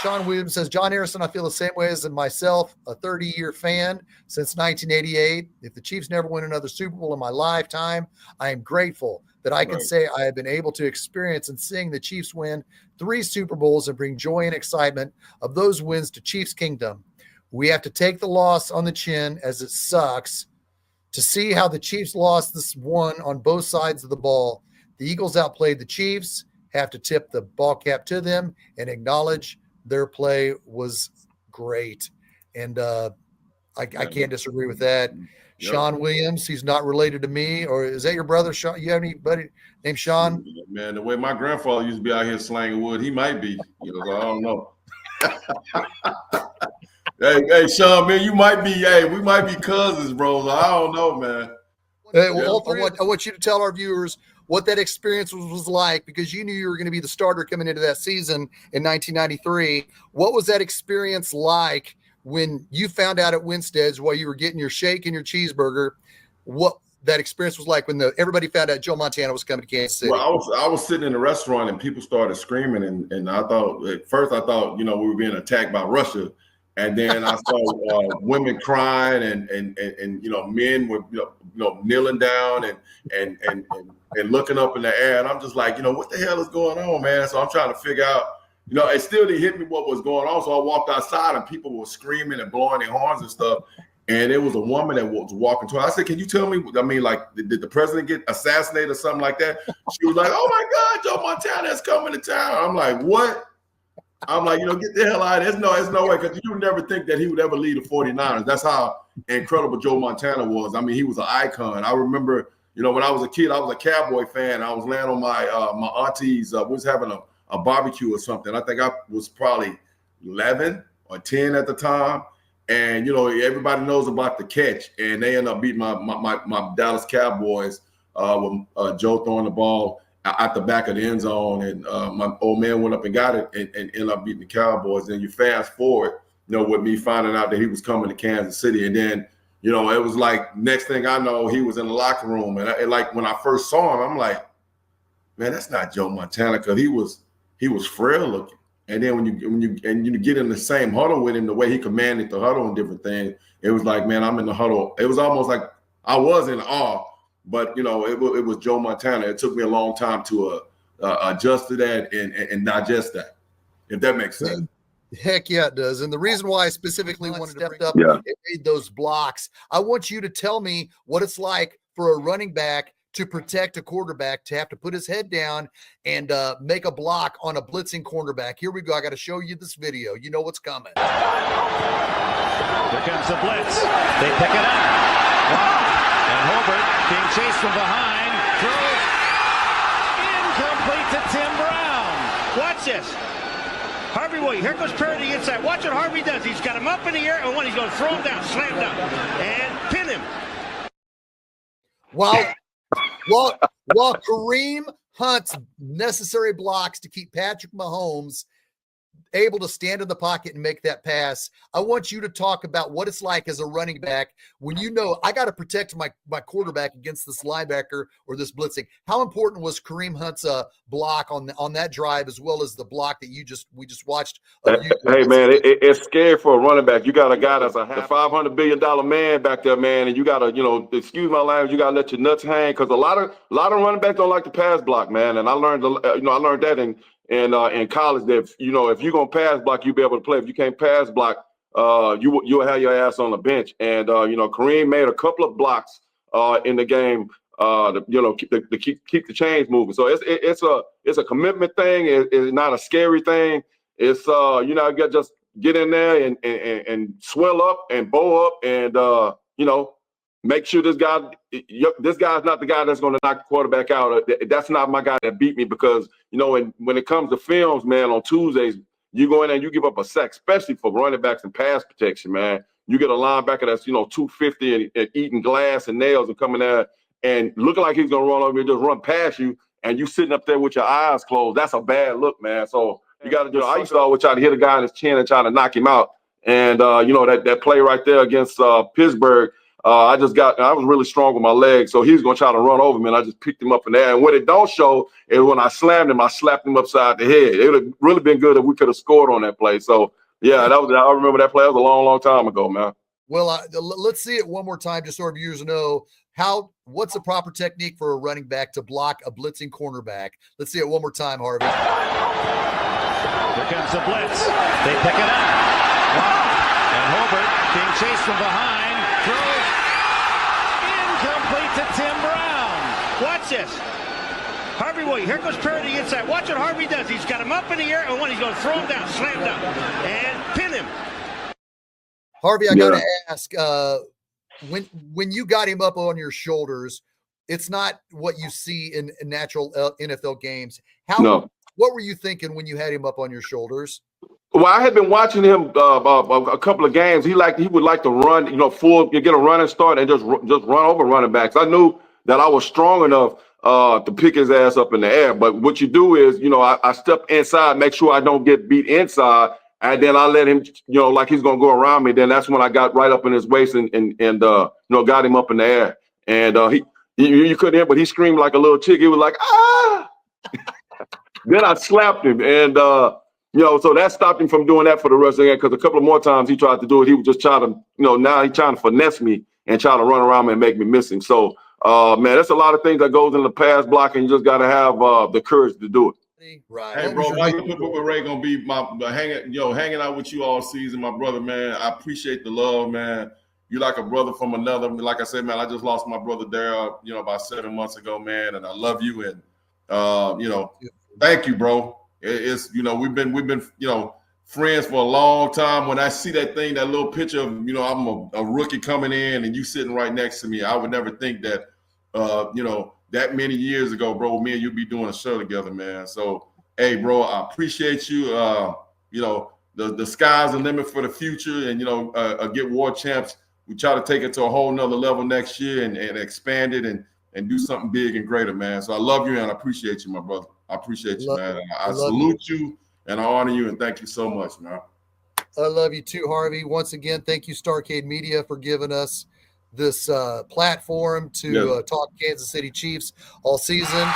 Sean Williams says, John Harrison, I feel the same way as myself, a 30-year fan since 1988. If the Chiefs never win another Super Bowl in my lifetime, I am grateful that I can say I have been able to experience and seeing the Chiefs win 3 Super Bowls and bring joy and excitement of those wins to Chiefs Kingdom. We have to take the loss on the chin as it sucks to see how the Chiefs lost this one on both sides of the ball. The Eagles outplayed the Chiefs, have to tip the ball cap to them and acknowledge their play was great. And I can't disagree with that. Yep. Sean Williams, he's not related to me, or is that your brother, Sean? You have anybody named Sean? Man, the way my grandfather used to be out here slanging wood, he might be. I don't know. Hey, Sean, man, you might be. Hey, we might be cousins, bro. So I don't know, man. Hey, well, I want you to tell our viewers what that experience was like, because you knew you were going to be the starter coming into that season in 1993. What was that experience like when you found out at Winstead's while you were getting your shake and your cheeseburger? What that experience was like when everybody found out Joe Montana was coming to Kansas City? Well, I was sitting in the restaurant and people started screaming, and I thought at first we were being attacked by Russia. And then I saw women crying and men were kneeling down and looking up in the air, and I'm just like, what the hell is going on, man? So I'm trying to figure out, it still didn't hit me what was going on. So I walked outside and people were screaming and blowing their horns and stuff. And it was a woman that was walking to her. I said, "Can you tell me? I mean, like, did the president get assassinated or something like that?" She was like, "Oh my God, Joe Montana is coming to town." I'm like, "What?" I'm like, get the hell out of here. There's no way, because you would never think that he would ever lead the 49ers. That's how incredible Joe Montana was. I mean, he was an icon. I remember, when I was a kid, I was a Cowboy fan. I was laying on my auntie's, we was having a barbecue or something. I think I was probably 11 or 10 at the time. And, everybody knows about the catch. And they ended up beating my Dallas Cowboys with Joe throwing the ball at the back of the end zone, and my old man went up and got it and ended up beating the Cowboys. And you fast forward, with me finding out that he was coming to Kansas City, and then, it was like next thing I know, he was in the locker room, and like when I first saw him, I'm like, man, that's not Joe Montana, because he was frail looking. And then when you get in the same huddle with him, the way he commanded the huddle and different things, it was like, man, I'm in the huddle. It was almost like I was in awe. But, it was Joe Montana. It took me a long time to adjust to that and digest that, if that makes sense. Heck yeah, it does. And the reason why I specifically wanted to bring up and made those blocks, I want you to tell me what it's like for a running back to protect a quarterback, to have to put his head down and make a block on a blitzing cornerback. Here we go. I got to show you this video. You know what's coming. Here comes the blitz. They pick it up. Wow. And Hobart being chased from behind. Throw incomplete to Tim Brown. Watch this. Harvey Williams. Here goes Perry to the inside. Watch what Harvey does. He's got him up in the air, and he's going to throw him down, slam down, and pin him. While Kareem Hunt's necessary blocks to keep Patrick Mahomes able to stand in the pocket and make that pass, I want you to talk about what it's like as a running back when I got to protect my quarterback against this linebacker or this blitzing. How important was Kareem Hunt's block on that drive, as well as the block that we just watched? Hey man, it's scary for a running back. You got a guy that's a $500 billion man back there, man, and you got to, excuse my language, you got to let your nuts hang, because a lot of running backs don't like to pass block, man. And I learned that in college, that if you're gonna pass block, you'll be able to play. If you can't pass block, you'll have your ass on the bench. And Kareem made a couple of blocks in the game to keep the chains moving. So it's a commitment thing. It's not a scary thing. It's you got just get in there and swell up and bow up and make sure this guy's not the guy that's going to knock the quarterback out. That's not my guy that beat me, because, when it comes to films, man, on Tuesdays, you go in there and you give up a sack, especially for running backs and pass protection, man. You get a linebacker that's, 250 and eating glass and nails and coming there and looking like he's going to run over and just run past you, and you sitting up there with your eyes closed. That's a bad look, man. So you got to do. I used to always try to hit a guy in his chin and try to knock him out. And, that play right there against Pittsburgh, I was really strong with my legs, so he was going to try to run over me, and I just picked him up in the air. And what it don't show is when I slammed him, I slapped him upside the head. It would have really been good if we could have scored on that play. So, yeah, I remember that play. That was a long, long time ago, man. Well, let's see it one more time, just so our viewers know what's the proper technique for a running back to block a blitzing cornerback. Let's see it one more time, Harvey. Here comes the blitz. They pick it up. Wow. And Hobart being chased from behind. Throws incomplete to Tim Brown. Watch this. Harvey Williams. Here goes Perry to the inside. Watch what Harvey does. He's got him up in the air, and when he's going to throw him down, slam down, and pin him. Harvey, I got to ask, when you got him up on your shoulders, it's not what you see in natural NFL games. What were you thinking when you had him up on your shoulders? Well, I had been watching him a couple of games. He would like to run, get a running start and just run over running backs. I knew that I was strong enough to pick his ass up in the air. But what you do is, I step inside, make sure I don't get beat inside. And then I let him, like he's going to go around me. Then that's when I got right up in his waist and got him up in the air. And you couldn't hear, but he screamed like a little chick. He was like, ah! Then I slapped him. And, so that stopped him from doing that for the rest of the game. Because a couple of more times he tried to do it. He would just try to, now he's trying to finesse me and try to run around me and make me miss him. So, man, that's a lot of things that goes in the pass block, and you just got to have the courage to do it. Right. Hey, bro, Mike Ray gonna be hanging out with you all season, my brother, man. I appreciate the love, man. You like a brother from another. Like I said, man, I just lost my brother Daryl, about 7 months ago, man, and I love you, and thank you, bro. It's we've been friends for a long time. When I see that little picture of I'm a rookie coming in and you sitting right next to me, I would never think that that many years ago, bro, me and you be doing a show together, man. So, hey, bro, I appreciate you. The sky's the limit for the future, and get war champs. We try to take it to a whole nother level next year and expand it and do something big and greater, man. So I love you and I appreciate you, my brother. I appreciate you, man. I salute you and I honor you and thank you so much, man. I love you too, Harvey. Once again, thank you, Starcade Media, for giving us this platform to talk Kansas City Chiefs all season.